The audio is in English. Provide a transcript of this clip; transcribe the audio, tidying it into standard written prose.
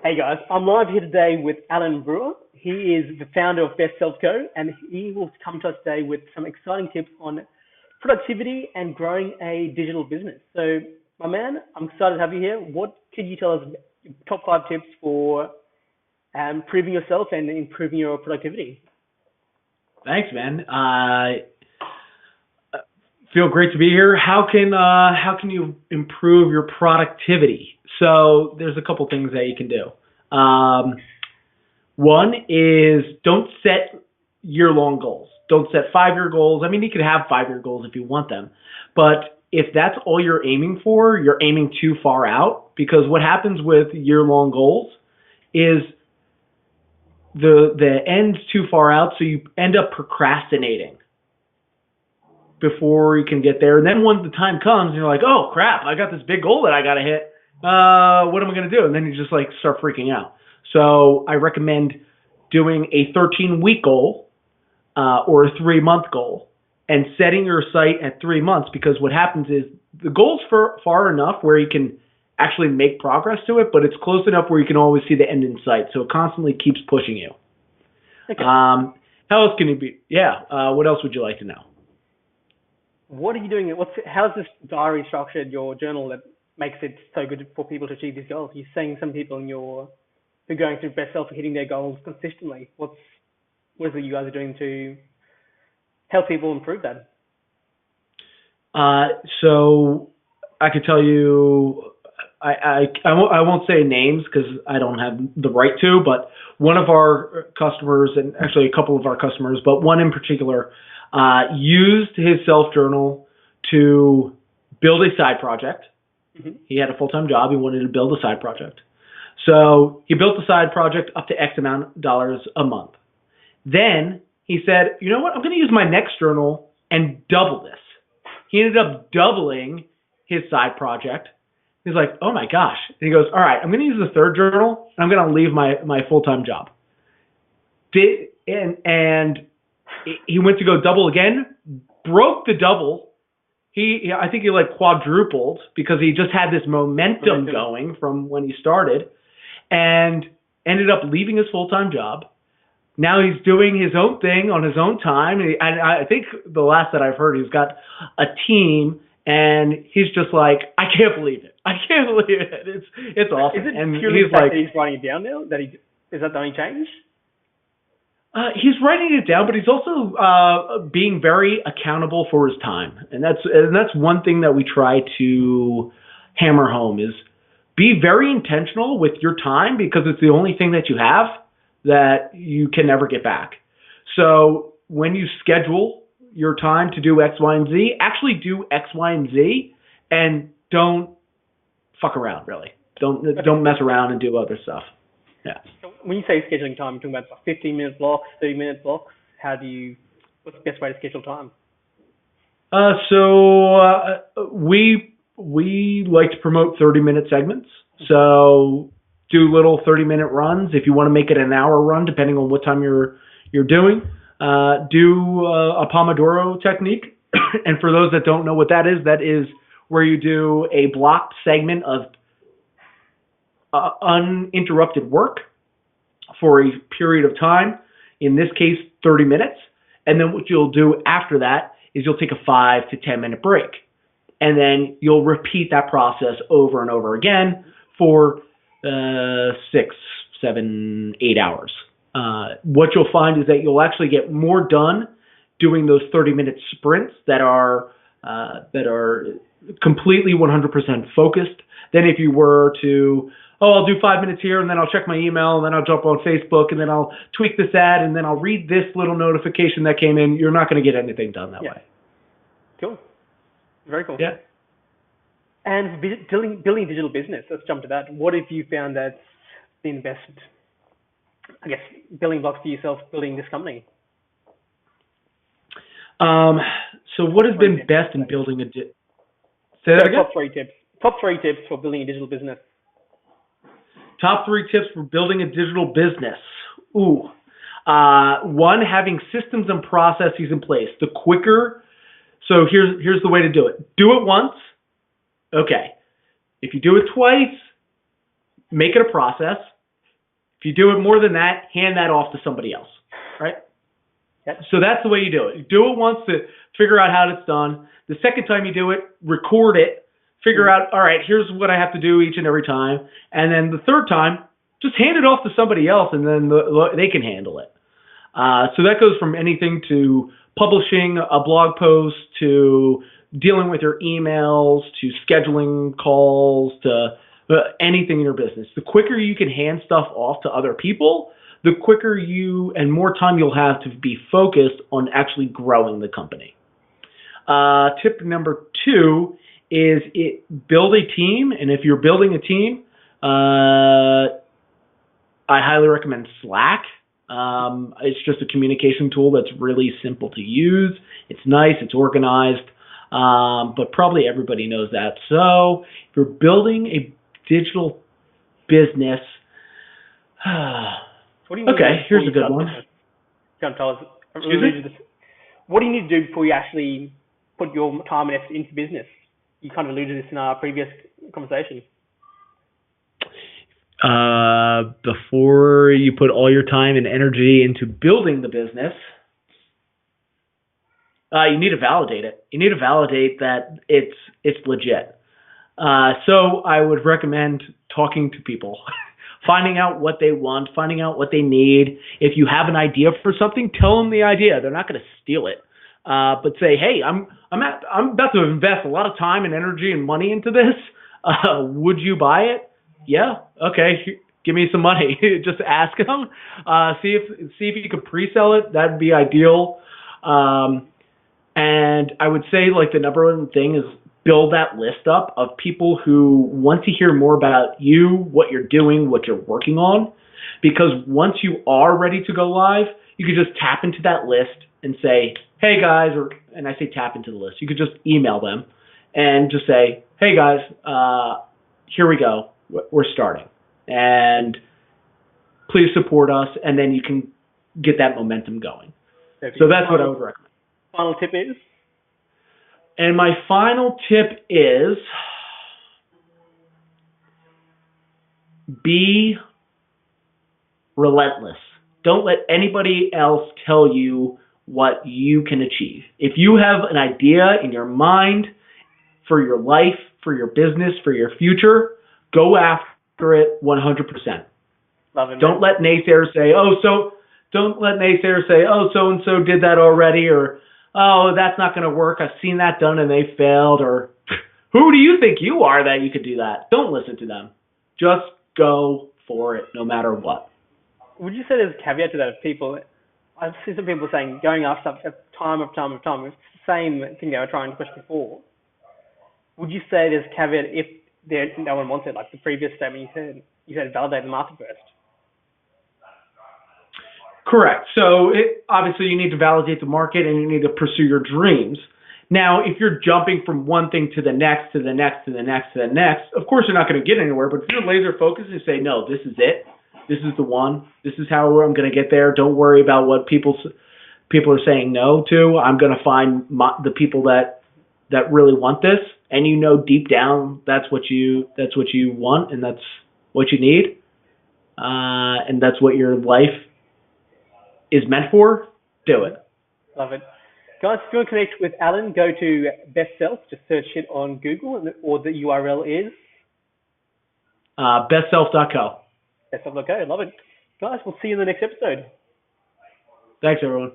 Hey guys, I'm live here today with Alan Brewer. He is the founder of Best Self Co, and he will come to us today with some exciting tips on productivity and growing a digital business. So, my man, I'm excited to have you here. What could you tell us top five tips for improving yourself and improving your productivity? Thanks, man. Feel great to be here. How can you improve your productivity? So there's a couple things that you can do. One is don't set year-long goals. Don't set 5-year goals. I mean, you can have 5-year goals if you want them, but if that's all you're aiming for, you're aiming too far out, because what happens with year-long goals is the end's too far out, so you end up procrastinating before you can get there. And then when the time comes, you're like, oh crap, I got this big goal that I got to hit. What am I going to do? And then you just like start freaking out. So I recommend doing a 13-week goal or a 3-month goal and setting your sight at 3 months, because what happens is the goal's far enough where you can actually make progress to it, but it's close enough where you can always see the end in sight. So it constantly keeps pushing you. Okay. How else can you be? Yeah. What else would you like to know? What are you doing? How's this diary structured, your journal, that makes it so good for people to achieve these goals? You're saying some people who are going through Best Self are hitting their goals consistently. What is it you guys are doing to help people improve that? So I could tell you, I won't say names because I don't have the right to, but one of our customers, and actually a couple of our customers, but one in particular, used his self journal to build a side project. Mm-hmm. He had a full-time job. He wanted to build a side project. So he built the side project up to X amount of dollars a month. Then he said, you know what? I'm going to use my next journal and double this. He ended up doubling his side project. He's like, oh my gosh. And he goes, all right, I'm going to use the third journal and I'm going to leave my full-time job. And he went to go double again, broke the double. I think he like quadrupled because he just had this momentum going from when he started, and ended up leaving his full-time job. Now he's doing his own thing on his own time. And I think the last that I've heard, he's got a team, and he's just like, I can't believe it. I can't believe it. It's awesome. Is it and purely he's the fact like, that he's writing it down now? Is that the only change? He's writing it down, but he's also being very accountable for his time, and that's one thing that we try to hammer home is be very intentional with your time, because it's the only thing that you have that you can never get back. So when you schedule your time to do X, Y, and Z, actually do X, Y, and Z, and don't fuck around. Really, don't mess around and do other stuff. Yeah. So when you say scheduling time, you're talking about 15-minute blocks, 30-minute blocks. What's the best way to schedule time? We like to promote 30-minute segments. So do little 30-minute runs. If you want to make it an hour run, depending on what time you're doing, do a Pomodoro technique. And for those that don't know what that is where you do a blocked segment of uninterrupted work for a period of time, in this case 30 minutes, and then what you'll do after that is you'll take a 5 to 10 minute break, and then you'll repeat that process over and over again for 6, 7, 8 hours. What you'll find is that you'll actually get more done doing those 30-minute sprints that are completely 100% focused than if you were to, I'll do 5 minutes here, and then I'll check my email, and then I'll jump on Facebook, and then I'll tweak this ad, and then I'll read this little notification that came in. You're not going to get anything done that way. Cool. Very cool. Yeah. And building a digital business, let's jump to that. What have you found that's been the best, I guess, building blocks for yourself building this company? So what has been best in building a Say that again? Top three tips for building a digital business. Top 3 tips for building a digital business. Ooh. One, having systems and processes in place. The quicker, so here's the way to do it. Do it once. Okay. If you do it twice, make it a process. If you do it more than that, hand that off to somebody else, right? Yep. So that's the way you do it. You do it once to figure out how it's done. The second time you do it, record it, figure out, all right, here's what I have to do each and every time. And then the third time, just hand it off to somebody else, and then they can handle it. So that goes from anything to publishing a blog post to dealing with your emails to scheduling calls to anything in your business. The quicker you can hand stuff off to other people, the quicker you and more time you'll have to be focused on actually growing the company. Tip number 2 is build a team. And if you're building a team, I highly recommend Slack. It's just a communication tool that's really simple to use. It's nice, it's organized, but probably everybody knows that. So if you're building a digital business, what do you need okay, here's a good one. What do you need to do before you actually put your time and effort into business? You kind of alluded to this in our previous conversation. Before you put all your time and energy into building the business, you need to validate it. You need to validate that it's legit. So I would recommend talking to people, finding out what they want, finding out what they need. If you have an idea for something, tell them the idea. They're not going to steal it. But say, hey, I'm about to invest a lot of time and energy and money into this. Would you buy it? Yeah. Okay. Give me some money. Just ask them. See if you could pre-sell it. That'd be ideal. And I would say like the number one thing is build that list up of people who want to hear more about you, what you're doing, what you're working on. Because once you are ready to go live, you could just tap into that list and say, hey guys, and I say tap into the list. You could just email them and just say, hey guys, here we go. We're starting. And please support us, and then you can get that momentum going. So that's what I would recommend. Final tip is? And my final tip is be relentless. Don't let anybody else tell you what you can achieve. If you have an idea in your mind for your life, for your business, for your future, go after it 100%. Love it. Don't let naysayers say, so and so did that already, or oh, that's not going to work. I've seen that done and they failed, or who do you think you are that you could do that? Don't listen to them. Just go for it, no matter what. Would you say there's a caveat to that? I've seen some people saying going after stuff time after time. It's the same thing they were trying to push before. Would you say there's a caveat if no one wants it, like the previous statement you said validate the market first? Correct. So obviously you need to validate the market and you need to pursue your dreams. Now, if you're jumping from one thing to the next, to the next, to the next, to the next, of course you're not going to get anywhere. But if you're laser focused and say, no, this is it. This is the one. This is how I'm going to get there. Don't worry about what people are saying no to. I'm going to find the people that really want this. And you know deep down that's what you want and that's what you need. And that's what your life is meant for. Do it. Love it. Guys, if you want to connect with Alan, go to Best Self. Just search it on Google, or the URL is? bestself.co. Bestself.co. Love it. Guys, we'll see you in the next episode. Thanks, everyone.